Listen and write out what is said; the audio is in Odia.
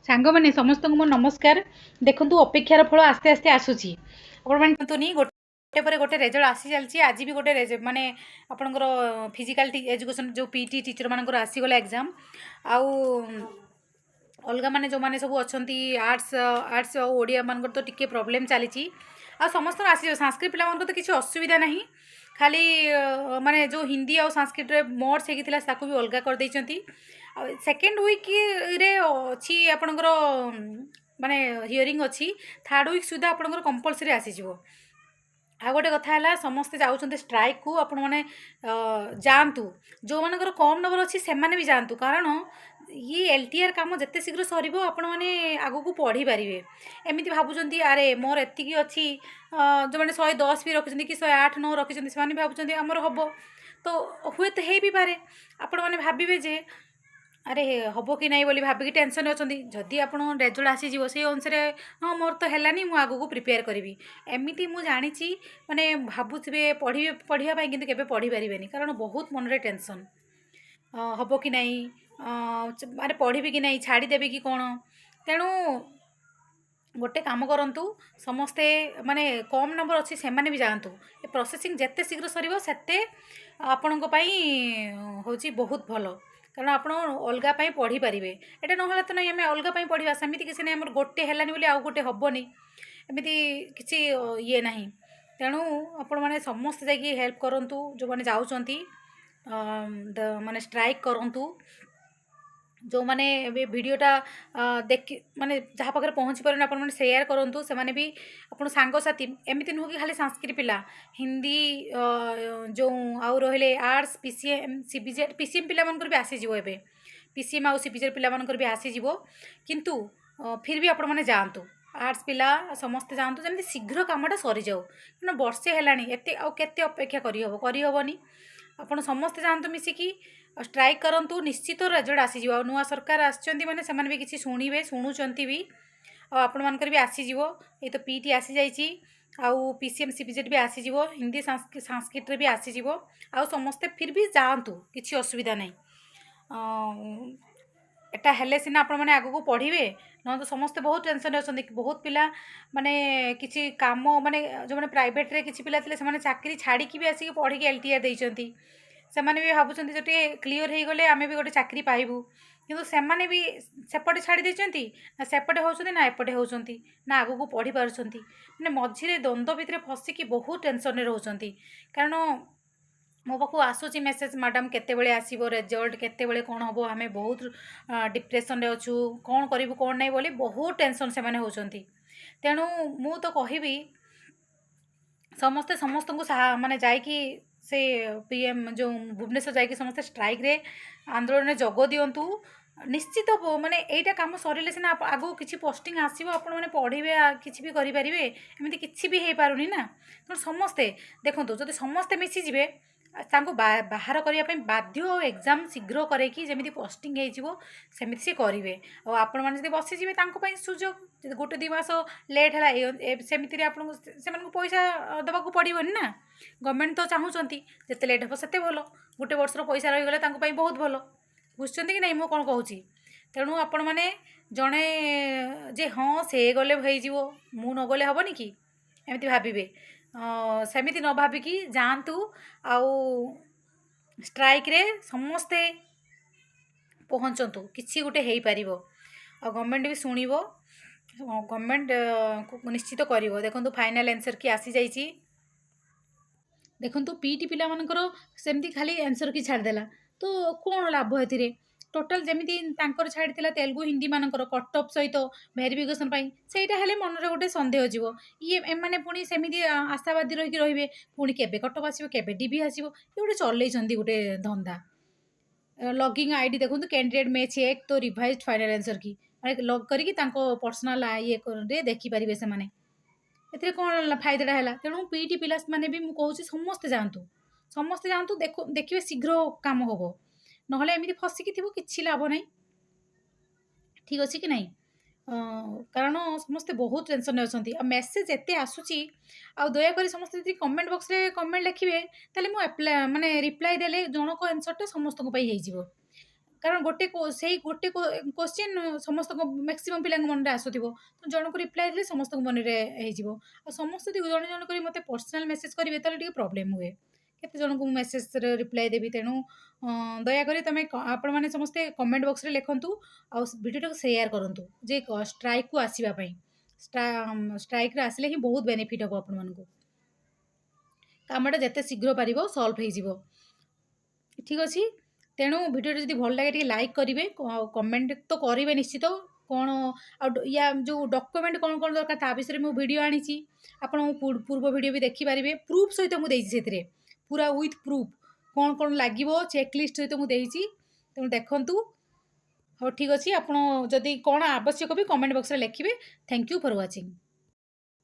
ସାଙ୍ଗମାନେ ସମସ୍ତଙ୍କୁ ମୋ ନମସ୍କାର। ଦେଖନ୍ତୁ ଅପେକ୍ଷାର ଫଳ ଆସ୍ତେ ଆସ୍ତେ ଆସୁଛି। ଆପଣମାନେ କୁହନ୍ତୁନି ଗୋଟେ ପରେ ଗୋଟେ ରେଜଲ୍ଟ ଆସି ଚାଲିଛି। ଆଜି ବି ଗୋଟେ ମାନେ ଆପଣଙ୍କର ଫିଜିକାଲ ଏଜୁକେସନ୍ ଯେଉଁ ପିଟି ଟିଚରମାନଙ୍କର ଆସିଗଲା ଏକ୍ଜାମ୍। ଆଉ ଅଲଗା ମାନେ ଯେଉଁମାନେ ସବୁ ଅଛନ୍ତି ଆର୍ଟ୍ସ ଆଉ ଓଡ଼ିଆ ମାନଙ୍କର ତ ଟିକେ ପ୍ରୋବ୍ଲେମ୍ ଚାଲିଛି। ଆଉ ସମସ୍ତଙ୍କର ଆସିଯିବ। ସାଂସ୍କ୍ରିଟ ପିଲାମାନଙ୍କର ତ କିଛି ଅସୁବିଧା ନାହିଁ। ଖାଲି ମାନେ ଯେଉଁ ହିନ୍ଦୀ ଆଉ ସାଂସ୍କ୍ରିଟରେ ମୋଡ୍ସ ହେଇକି ଥିଲା ତାକୁ ବି ଅଲଗା କରିଦେଇଛନ୍ତି। ଆଉ ସେକେଣ୍ଡ ୱିକ୍ରେ ଅଛି ଆପଣଙ୍କର ମାନେ ହିୟରିଂ ଅଛି। ଥାର୍ଡ଼ ୱିକ୍ ସୁଦ୍ଧା ଆପଣଙ୍କର କମ୍ପଲସରି ଆସିଯିବ। ଆଉ ଗୋଟେ କଥା ହେଲା ସମସ୍ତେ ଯାଉଛନ୍ତି ଷ୍ଟ୍ରାଇକ୍କୁ, ଆପଣମାନେ ଯାଆନ୍ତୁ। ଯେଉଁମାନଙ୍କର କମ୍ ନମ୍ବର ଅଛି ସେମାନେ ବି ଯାଆନ୍ତୁ, କାରଣ ଇଏ LTR କାମ ଯେତେ ଶୀଘ୍ର ସରିବ ଆପଣମାନେ ଆଗକୁ ପଢ଼ିପାରିବେ। ଏମିତି ଭାବୁଛନ୍ତି ଆରେ ମୋର ଏତିକି ଅଛି, ଯେଉଁମାନେ 110 ବି ରଖିଛନ୍ତି କି 108 9 ରଖିଛନ୍ତି ସେମାନେ ଭାବୁଛନ୍ତି ଆମର ହେବ, ତ ହୁଏତ ହେଇ ବି ପାରେ। ଆପଣମାନେ ଭାବିବେ ଯେ ଆରେ ହେବ କି ନାହିଁ ବୋଲି ଭାବିକି ଟେନସନ୍ରେ ଅଛନ୍ତି। ଯଦି ଆପଣ ରେଜଲ୍ଟ ଆସିଯିବ ସେଇ ଅନୁସାରେ ହଁ ମୋର ତ ହେଲାନି, ମୁଁ ଆଗକୁ ପ୍ରିପେୟାର କରିବି, ଏମିତି ମୁଁ ଜାଣିଛି। ମାନେ ଭାବୁଥିବେ ପଢ଼ିବା ପାଇଁ, କିନ୍ତୁ କେବେ ପଢ଼ିପାରିବେନି, କାରଣ ବହୁତ ମନରେ ଟେନସନ୍। ହେବ କି ନାହିଁ, ମାନେ ପଢ଼ିବି କି ନାହିଁ, ଛାଡ଼ିଦେବି କି କ'ଣ। ତେଣୁ ଗୋଟେ କାମ କରନ୍ତୁ, ସମସ୍ତେ ମାନେ କମ୍ ନମ୍ବର ଅଛି ସେମାନେ ବି ଯାଆନ୍ତୁ। ଏ ପ୍ରୋସେସିଂ ଯେତେ ଶୀଘ୍ର ସରିବ ସେତେ ଆପଣଙ୍କ ପାଇଁ ହେଉଛି ବହୁତ ଭଲ, କାରଣ ଆପଣ ଅଲଗା ପାଇଁ ପଢ଼ିପାରିବେ। ଏଇଟା ନହେଲେ ତ ନାହିଁ ଆମେ ଅଲଗା ପାଇଁ ପଢ଼ିବା, ସେମିତି କିଛି ନାହିଁ। ଆମର ଗୋଟେ ହେଲାନି ବୋଲି ଆଉ ଗୋଟେ ହେବନି, ଏମିତି କିଛି ଇଏ ନାହିଁ। ତେଣୁ ଆପଣମାନେ ସମସ୍ତେ ଯାଇକି ହେଲ୍ପ କରନ୍ତୁ। ଯେଉଁମାନେ ଯାଉଛନ୍ତି ମାନେ ଷ୍ଟ୍ରାଇକ୍ କରନ୍ତୁ। ଯେଉଁମାନେ ଏବେ ଭିଡ଼ିଓଟା ଦେଖି ମାନେ ଯାହା ପାଖରେ ପହଞ୍ଚି ପାରୁନି ଆପଣମାନେ ସେୟାର କରନ୍ତୁ। ସେମାନେ ବି ଆପଣ ସାଙ୍ଗସାଥି, ଏମିତି ନୁହଁ କି ଖାଲି ସାଂସ୍କ୍ରିଟ ପିଲା, ହିନ୍ଦୀ ଯେଉଁ ଆଉ ରହିଲେ ଆର୍ଟ୍ସ PCM CBZ PCM ପିଲାମାନଙ୍କର ବି ଆସିଯିବ। ଏବେ PCM ଆଉ CBZ ପିଲାମାନଙ୍କର ବି ଆସିଯିବ। କିନ୍ତୁ ଫିର୍ ବି ଆପଣମାନେ ଯାଆନ୍ତୁ, ଆର୍ଟ୍ସ ପିଲା ସମସ୍ତେ ଯାଆନ୍ତୁ, ଯେମିତି ଶୀଘ୍ର କାମଟା ସରିଯାଉ। କାରଣ ବର୍ଷେ ହେଲାଣି, ଏତେ ଆଉ କେତେ ଅପେକ୍ଷା କରିହେବନି। ଆପଣ ସମସ୍ତେ ଯାଆନ୍ତୁ ମିଶିକି ଷ୍ଟ୍ରାଇକ୍ କରନ୍ତୁ, ନିଶ୍ଚିତ ରେଜଲ୍ଟ ଆସିଯିବ। ଆଉ ନୂଆ ସରକାର ଆସିଛନ୍ତି ମାନେ ସେମାନେ ବି କିଛି ଶୁଣିବେ, ଶୁଣୁଛନ୍ତି ବି। ଆଉ ଆପଣମାନଙ୍କର ବି ଆସିଯିବ। ଏଇ ତ ପିଟି ଆସିଯାଇଛି, ଆଉ PCM CBZ ବି ଆସିଯିବ, ହିନ୍ଦୀ ସାଂସ୍କ୍ରିଟରେ ବି ଆସିଯିବ। ଆଉ ସମସ୍ତେ ଫିର୍ ବି ଯାଆନ୍ତୁ, କିଛି ଅସୁବିଧା ନାହିଁ। ଏଟା ହେଲେ ସିନା ଆପଣମାନେ ଆଗକୁ ପଢ଼ିବେ, ନହେଲେ ତ ସମସ୍ତେ ବହୁତ ଟେନସନ୍ରେ ଅଛନ୍ତି। ବହୁତ ପିଲା ମାନେ କିଛି କାମ, ମାନେ ଯେଉଁମାନେ ପ୍ରାଇଭେଟ୍ରେ କିଛି ପିଲା ଥିଲେ ସେମାନେ ଚାକିରି ଛାଡ଼ିକି ବି ଆସିକି ପଢ଼ିକି LTR ଦେଇଛନ୍ତି। ସେମାନେ ବି ଭାବୁଛନ୍ତି ଯେ ଟିକେ କ୍ଲିଅର୍ ହେଇଗଲେ ଆମେ ବି ଗୋଟେ ଚାକିରି ପାଇବୁ, କିନ୍ତୁ ସେମାନେ ବି ସେପଟେ ଛାଡ଼ି ଦେଇଛନ୍ତି। ନା ସେପଟେ ହେଉଛନ୍ତି ନା ଏପଟେ ହେଉଛନ୍ତି, ନା ଆଗକୁ ପଢ଼ି ପାରୁଛନ୍ତି। ମାନେ ମଝିରେ ଦ୍ୱନ୍ଦ୍ୱ ଭିତରେ ଫସିକି ବହୁତ ଟେନସନ୍ରେ ରହୁଛନ୍ତି। କାରଣ ମୋ ପାଖକୁ ଆସୁଛି ମେସେଜ୍, ମ୍ୟାଡ଼ାମ୍ କେତେବେଳେ ଆସିବ ରେଜଲ୍ଟ, କେତେବେଳେ କ'ଣ ହେବ, ଆମେ ବହୁତ ଡିପ୍ରେସନ୍ରେ ଅଛୁ, କ'ଣ କରିବୁ କ'ଣ ନାହିଁ ବୋଲି ବହୁତ ଟେନସନ୍ ସେମାନେ ହେଉଛନ୍ତି। ତେଣୁ ମୁଁ ତ କହିବି ସମସ୍ତେ ସମସ୍ତଙ୍କୁ ମାନେ ଯାଇକି ସେ PM ଯେଉଁ ଭୁବନେଶ୍ୱର ଯାଇକି ସମସ୍ତେ ଷ୍ଟ୍ରାଇକ୍ରେ ଆନ୍ଦୋଳନରେ ଯୋଗ ଦିଅନ୍ତୁ। ନିଶ୍ଚିତ ମାନେ ଏଇଟା କାମ ସରିଲେ ସିନା ଆଗକୁ କିଛି ପୋଷ୍ଟିଂ ଆସିବ, ଆପଣମାନେ ପଢ଼ିବେ, କିଛି ବି କରିପାରିବେ। ଏମିତି କିଛି ବି ହେଇପାରୁନି ନା। ତେଣୁ ସମସ୍ତେ ଦେଖନ୍ତୁ, ଯଦି ସମସ୍ତେ ମିଶିଯିବେ ତାଙ୍କୁ ବାହାର କରିବା ପାଇଁ ବାଧ୍ୟ, ଆଉ ଏକ୍ଜାମ୍ ଶୀଘ୍ର କରେଇକି ଯେମିତି ପୋଷ୍ଟିଂ ହେଇଯିବ ସେମିତି ସେ କରିବେ। ଆଉ ଆପଣମାନେ ଯଦି ବସିଯିବେ ତାଙ୍କ ପାଇଁ ସୁଯୋଗ, ଯଦି ଗୋଟେ 2 ମାସ ଲେଟ୍ ହେଲା ସେମିତିରେ ଆପଣଙ୍କୁ ସେମାନଙ୍କୁ ପଇସା ଦେବାକୁ ପଡ଼ିବନି ନା। ଗଭର୍ଣ୍ଣମେଣ୍ଟ ତ ଚାହୁଁଛନ୍ତି ଯେତେ ଲେଟ୍ ହେବ ସେତେ ଭଲ। ଗୋଟେ ବର୍ଷର ପଇସା ରହିଗଲେ ତାଙ୍କ ପାଇଁ ବହୁତ ଭଲ। ବୁଝୁଛନ୍ତି କି ନାହିଁ ମୁଁ କ'ଣ କହୁଛି? ତେଣୁ ଆପଣମାନେ ଜଣେ ଯେ ହଁ ସେ ଗଲେ ହେଇଯିବ, ମୁଁ ନ ଗଲେ ହେବନି କି, ଏମିତି ଭାବିବେ। ସେମିତି ନ ଭାବିକି ଯାଆନ୍ତୁ। ଆଉ ଷ୍ଟ୍ରାଇକ୍ରେ ସମସ୍ତେ ପହଞ୍ଚନ୍ତୁ, କିଛି ଗୋଟେ ହେଇପାରିବ। ଆଉ ଗଭର୍ଣ୍ଣମେଣ୍ଟ ବି ଶୁଣିବ, ଗଭର୍ଣ୍ଣମେଣ୍ଟ ନିଶ୍ଚିତ କରିବ। ଦେଖନ୍ତୁ ଫାଇନାଲ୍ ଆନ୍ସର୍ କି ଆସିଯାଇଛି। ଦେଖନ୍ତୁ ପିଟି ପିଲାମାନଙ୍କର ସେମିତି ଖାଲି ଆନ୍ସର୍ କି ଛାଡ଼ିଦେଲା, ତ କ'ଣ ଲାଭ ଏଥିରେ? ଟୋଟାଲ୍ ଯେମିତି ତାଙ୍କର ଛାଡ଼ିଥିଲା ତେଲୁଗୁ ହିନ୍ଦୀମାନଙ୍କର କଟଅଫ୍ ସହିତ ଭେରିଫିକେସନ୍ ପାଇଁ, ସେଇଟା ହେଲେ ମନରେ ଗୋଟେ ସନ୍ଦେହ ଯିବ। ଏମାନେ ପୁଣି ସେମିତି ଆଶାବାଦୀ ରହିକି ରହିବେ, ପୁଣି କେବେ କଟଅଫ୍ ଆସିବ, କେବେ DB ଆସିବ। ଏ ଗୋଟେ ଚଲେଇଛନ୍ତି ଗୋଟେ ଧନ୍ଦା। ଲଗିଂ ଆଇଡି ଦେଖନ୍ତୁ, କ୍ୟାଣ୍ଡିଡେଟ୍ ମେ ଚେକ୍ ତ ରିଭାଇଜ୍ଡ ଫାଇନାଲ୍ ଆନ୍ସର୍ କି, ମାନେ ଲଗ୍ କରିକି ତାଙ୍କ ପର୍ସନାଲ୍ ଇଏରେ ଦେଖିପାରିବେ ସେମାନେ। ଏଥିରେ କ'ଣ ଫାଇଦାଟା ହେଲା? ତେଣୁ ପିଟି ପିଲାମାନେ ବି ମୁଁ କହୁଛି ସମସ୍ତେ ଯାଆନ୍ତୁ, ସମସ୍ତେ ଯାଆନ୍ତୁ। ଦେଖିବେ ଶୀଘ୍ର କାମ ହେବ, ନହେଲେ ଏମିତି ଫସିକି ଥିବ କିଛି ଲାଭ ନାହିଁ। ଠିକ୍ ଅଛି କି ନାହିଁ? କାରଣ ସମସ୍ତେ ବହୁତ ଟେନସନ୍ରେ ଅଛନ୍ତି। ଆଉ ମେସେଜ୍ ଏତେ ଆସୁଛି, ଆଉ ଦୟାକରି ସମସ୍ତେ ଯଦି କମେଣ୍ଟ ବକ୍ସରେ କମେଣ୍ଟ ଲେଖିବେ ତାହେଲେ ମୁଁ ମାନେ ରିପ୍ଲାଏ ଦେଲେ ଜଣକ ଆନ୍ସର୍ଟା ସମସ୍ତଙ୍କ ପାଇଁ ହେଇଯିବ। କାରଣ ସେଇ ଗୋଟେ କ୍ୱେଶ୍ଚିନ୍ ସମସ୍ତଙ୍କ ମ୍ୟାକ୍ସିମମ୍ ପିଲାଙ୍କ ମନରେ ଆସୁଥିବ, ତ ଜଣକୁ ରିପ୍ଲାଏ ଦେଲେ ସମସ୍ତଙ୍କ ମନରେ ହେଇଯିବ। ଆଉ ସମସ୍ତେ ଯଦି ଜଣେ ଜଣ କରି ମୋତେ ପର୍ସନାଲ୍ ମେସେଜ୍ କରିବେ ତାହେଲେ ଟିକେ ପ୍ରୋବ୍ଲେମ୍ ହୁଏ। କେତେ ଜଣଙ୍କୁ ମୁଁ ମେସେଜ୍‌ରେ ରିପ୍ଲାଏ ଦେବି, ତେଣୁ ଦୟାକରି ତମେ ଆପଣମାନେ ସମସ୍ତେ କମେଣ୍ଟ ବକ୍ସରେ ଲେଖନ୍ତୁ ଆଉ ଭିଡ଼ିଓଟାକୁ ସେୟାର କରନ୍ତୁ ଯେ ଷ୍ଟ୍ରାଇକ୍‌କୁ ଆସିବା ପାଇଁ। ଷ୍ଟ୍ରାଇକ୍‌ରେ ଆସିଲେ ହିଁ ବହୁତ ବେନିଫିଟ୍ ହେବ ଆପଣମାନଙ୍କୁ। କାମଟା ଯେତେ ଶୀଘ୍ର ପାରିବ ସଲ୍ଭ ହେଇଯିବ। ଠିକ୍ ଅଛି? ତେଣୁ ଭିଡ଼ିଓଟା ଯଦି ଭଲ ଲାଗେ ଟିକେ ଲାଇକ୍ କରିବେ, କମେଣ୍ଟ ତ କରିବେ ନିଶ୍ଚିତ। କ'ଣ ଆଉ ଯୋଉ ଡକ୍ୟୁମେଣ୍ଟ କ'ଣ କ'ଣ ଦରକାର ତା ବିଷୟରେ ମୁଁ ଭିଡ଼ିଓ ଆଣିଛି। ଆପଣ ପୂର୍ବ ଭିଡ଼ିଓ ବି ଦେଖିପାରିବେ। ପ୍ରୁଫ୍ ସହିତ ମୁଁ ଦେଇଛି ସେଥିରେ, ପୁରା ୱିଥ୍ ପ୍ରୁଫ୍ କ'ଣ କ'ଣ ଲାଗିବ ଚେକ୍ ଲିଷ୍ଟ ସହିତ ମୁଁ ଦେଇଛି। ତେଣୁ ଦେଖନ୍ତୁ। ହଉ ଠିକ୍ ଅଛି। ଆପଣ ଯଦି କ'ଣ ଆବଶ୍ୟକ ବି କମେଣ୍ଟ ବକ୍ସରେ ଲେଖିବେ। Thank you for watching.